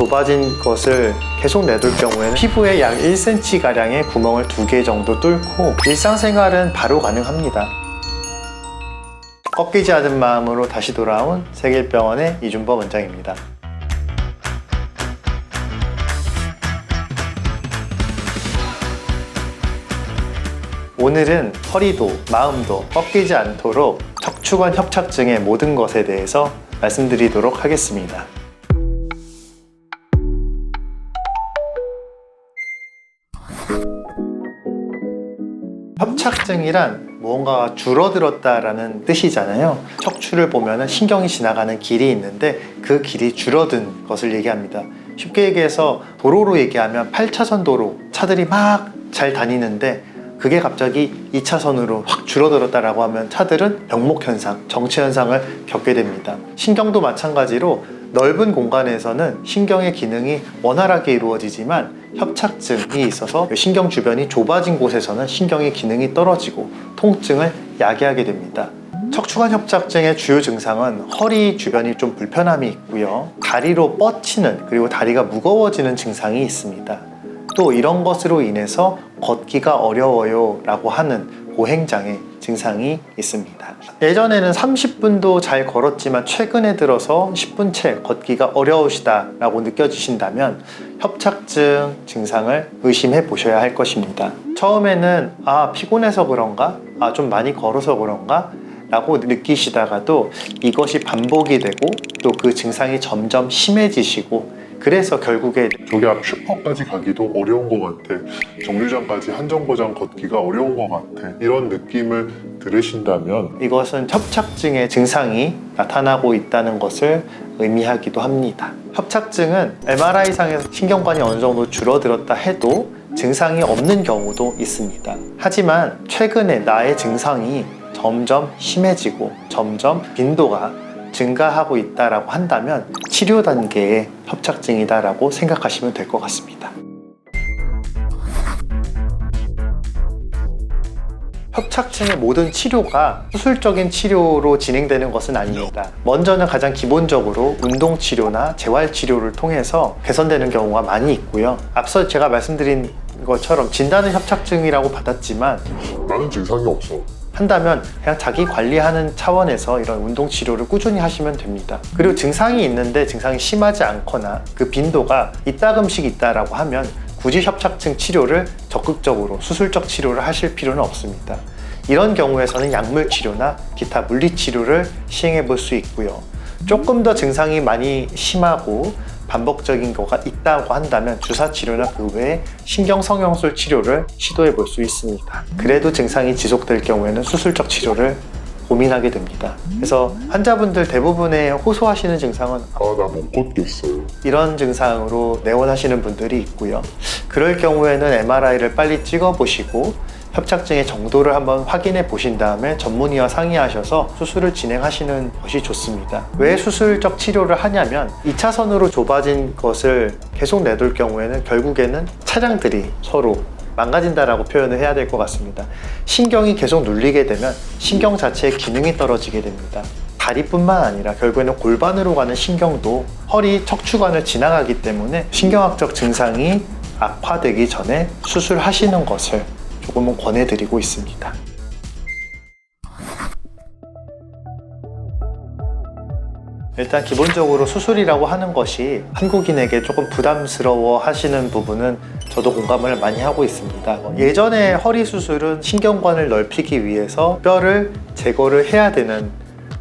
좁아진 것을 계속 내둘 경우에는 피부에 약 1cm가량의 구멍을 2개 정도 뚫고 일상생활은 바로 가능합니다. 꺾이지 않은 마음으로 다시 돌아온 세길병원의 이준범 원장입니다. 오늘은 허리도 마음도 꺾이지 않도록 척추관 협착증의 모든 것에 대해서 말씀드리도록 하겠습니다. 협착증이란 무언가가 줄어들었다라는 뜻이잖아요. 척추를 보면 신경이 지나가는 길이 있는데 그 길이 줄어든 것을 얘기합니다. 쉽게 얘기해서 도로로 얘기하면 8차선 도로 차들이 막 잘 다니는데 그게 갑자기 2차선으로 확 줄어들었다라고 하면 차들은 병목현상, 정체현상을 겪게 됩니다. 신경도 마찬가지로 넓은 공간에서는 신경의 기능이 원활하게 이루어지지만 협착증이 있어서 신경 주변이 좁아진 곳에서는 신경의 기능이 떨어지고 통증을 야기하게 됩니다. 척추관 협착증의 주요 증상은 허리 주변이 좀 불편함이 있고요. 다리로 뻗치는 그리고 다리가 무거워지는 증상이 있습니다. 또 이런 것으로 인해서 걷기가 어려워요 라고 하는 보행장애 증상이 있습니다. 예전에는 30분도 잘 걸었지만 최근에 들어서 10분 채 걷기가 어려우시다 라고 느껴지신다면 협착증 증상을 의심해 보셔야 할 것입니다. 처음에는 피곤해서 그런가? 좀 많이 걸어서 그런가? 라고 느끼시다가도 이것이 반복이 되고 또 그 증상이 점점 심해지시고 그래서 결국에 저기 앞 슈퍼까지 가기도 어려운 것 같아. 정류장까지 한 정거장 걷기가 어려운 것 같아. 이런 느낌을 들으신다면 이것은 협착증의 증상이 나타나고 있다는 것을 의미하기도 합니다. 협착증은 MRI상에서 신경관이 어느 정도 줄어들었다 해도 증상이 없는 경우도 있습니다. 하지만 최근에 나의 증상이 점점 심해지고 점점 빈도가 증가하고 있다라고 한다면 치료 단계의 협착증이다라고 생각하시면 될 것 같습니다. 협착증의 모든 치료가 수술적인 치료로 진행되는 것은 아닙니다. 먼저는 가장 기본적으로 운동치료나 재활치료를 통해서 개선되는 경우가 많이 있고요. 앞서 제가 말씀드린 것처럼 진단은 협착증이라고 받았지만 나는 증상이 없어. 한다면 그냥 자기 관리하는 차원에서 이런 운동 치료를 꾸준히 하시면 됩니다. 그리고 증상이 있는데 증상이 심하지 않거나 그 빈도가 이따금씩 있다라고 하면 굳이 협착증 치료를 적극적으로 수술적 치료를 하실 필요는 없습니다. 이런 경우에서는 약물 치료나 기타 물리 치료를 시행해 볼 수 있고요. 조금 더 증상이 많이 심하고 반복적인 거가 있다고 한다면 주사 치료나 그 외에 신경성형술 치료를 시도해 볼 수 있습니다. 그래도 증상이 지속될 경우에는 수술적 치료를 고민하게 됩니다. 그래서 환자분들 대부분의 호소하시는 증상은 나 못 걷겠어요. 이런 증상으로 내원하시는 분들이 있고요. 그럴 경우에는 MRI를 빨리 찍어 보시고 협착증의 정도를 한번 확인해 보신 다음에 전문의와 상의하셔서 수술을 진행하시는 것이 좋습니다. 왜 수술적 치료를 하냐면 2차선으로 좁아진 것을 계속 내둘 경우에는 결국에는 차량들이 서로 망가진다라고 표현을 해야 될 것 같습니다. 신경이 계속 눌리게 되면 신경 자체의 기능이 떨어지게 됩니다. 다리뿐만 아니라 결국에는 골반으로 가는 신경도 허리 척추관을 지나가기 때문에 신경학적 증상이 악화되기 전에 수술하시는 것을 조금은 권해드리고 있습니다. 일단 기본적으로 수술이라고 하는 것이 한국인에게 조금 부담스러워 하시는 부분은 저도 공감을 많이 하고 있습니다. 예전에 허리 수술은 신경관을 넓히기 위해서 뼈를 제거를 해야 되는,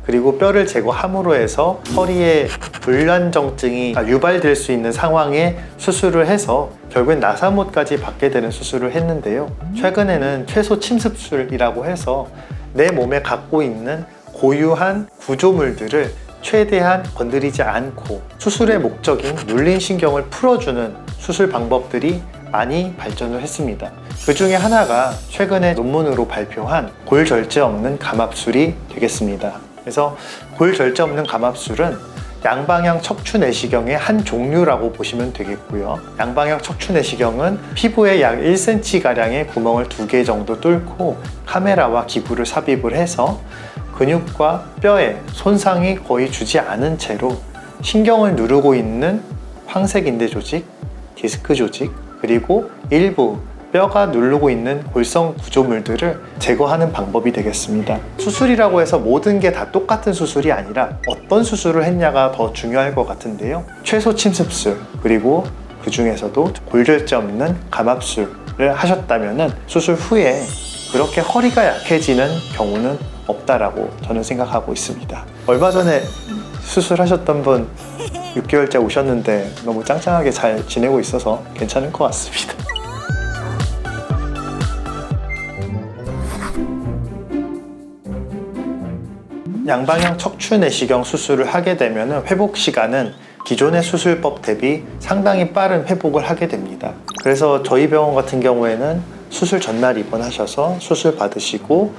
그리고 뼈를 제거함으로 해서 허리에 불안정증이 유발될 수 있는 상황에 수술을 해서 결국엔 나사못까지 받게 되는 수술을 했는데요. 최근에는 최소 침습술이라고 해서 내 몸에 갖고 있는 고유한 구조물들을 최대한 건드리지 않고 수술의 목적인 눌린 신경을 풀어주는 수술 방법들이 많이 발전을 했습니다. 그 중에 하나가 최근에 논문으로 발표한 골절제 없는 감압술이 되겠습니다. 그래서 골절제 없는 감압술은 양방향 척추 내시경의 한 종류라고 보시면 되겠고요. 양방향 척추 내시경은 피부에 약 1cm가량의 구멍을 2개 정도 뚫고 카메라와 기구를 삽입을 해서 근육과 뼈에 손상이 거의 주지 않은 채로 신경을 누르고 있는 황색인대 조직, 디스크 조직, 그리고 일부 뼈가 누르고 있는 골성 구조물들을 제거하는 방법이 되겠습니다. 수술이라고 해서 모든 게 다 똑같은 수술이 아니라 어떤 수술을 했냐가 더 중요할 것 같은데요. 최소 침습술, 그리고 그 중에서도 골절제 없는 감압술을 하셨다면 수술 후에 그렇게 허리가 약해지는 경우는 없다라고 저는 생각하고 있습니다. 얼마 전에 수술하셨던 분 6개월째 오셨는데 너무 짱짱하게 잘 지내고 있어서 괜찮을 것 같습니다. 양방향 척추 내시경 수술을 하게 되면 회복 시간은 기존의 수술법 대비 상당히 빠른 회복을 하게 됩니다. 그래서 저희 병원 같은 경우에는 수술 전날 입원하셔서 수술 받으시고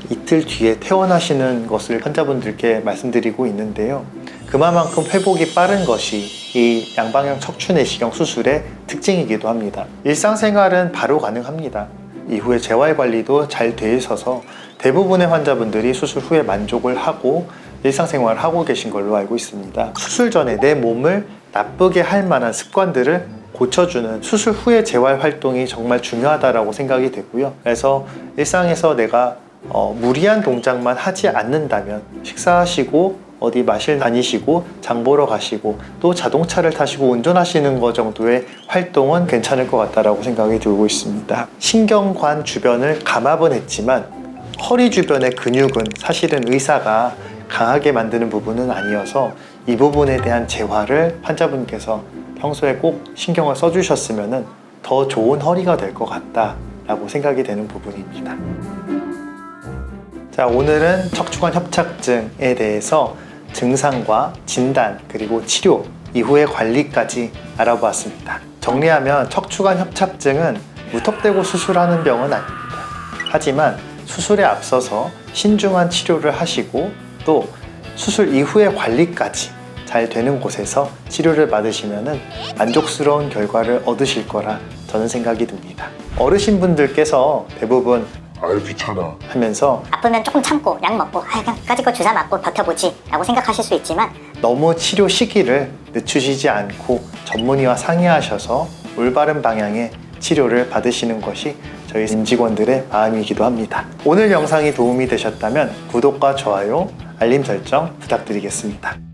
이틀 뒤에 퇴원하시는 것을 환자분들께 말씀드리고 있는데요. 그만큼 회복이 빠른 것이 이 양방향 척추 내시경 수술의 특징이기도 합니다. 일상생활은 바로 가능합니다. 이후에 재활 관리도 잘 돼 있어서 대부분의 환자분들이 수술 후에 만족을 하고 일상생활을 하고 계신 걸로 알고 있습니다. 수술 전에 내 몸을 나쁘게 할 만한 습관들을 고쳐주는 수술 후의 재활 활동이 정말 중요하다고 생각이 되고요. 그래서 일상에서 내가 무리한 동작만 하지 않는다면 식사하시고 어디 마실 다니시고 장 보러 가시고 또 자동차를 타시고 운전하시는 것 정도의 활동은 괜찮을 것 같다라고 생각이 들고 있습니다. 신경관 주변을 감압은 했지만 허리 주변의 근육은 사실은 의사가 강하게 만드는 부분은 아니어서 이 부분에 대한 재활을 환자분께서 평소에 꼭 신경을 써주셨으면 더 좋은 허리가 될 것 같다라고 생각이 되는 부분입니다. 자, 오늘은 척추관 협착증에 대해서 증상과 진단 그리고 치료 이후의 관리까지 알아보았습니다. 정리하면 척추관 협착증은 무턱대고 수술하는 병은 아닙니다. 하지만 수술에 앞서서 신중한 치료를 하시고 또 수술 이후의 관리까지 잘 되는 곳에서 치료를 받으시면 만족스러운 결과를 얻으실 거라 저는 생각이 듭니다. 어르신분들께서 대부분 아유 귀찮아 하면서 아프면 조금 참고 약 먹고 그냥 까짓거 주사 맞고 버텨보지 라고 생각하실 수 있지만 너무 치료 시기를 늦추시지 않고 전문의와 상의하셔서 올바른 방향의 치료를 받으시는 것이 저희 임직원들의 마음이기도 합니다. 오늘 영상이 도움이 되셨다면 구독과 좋아요, 알림 설정 부탁드리겠습니다.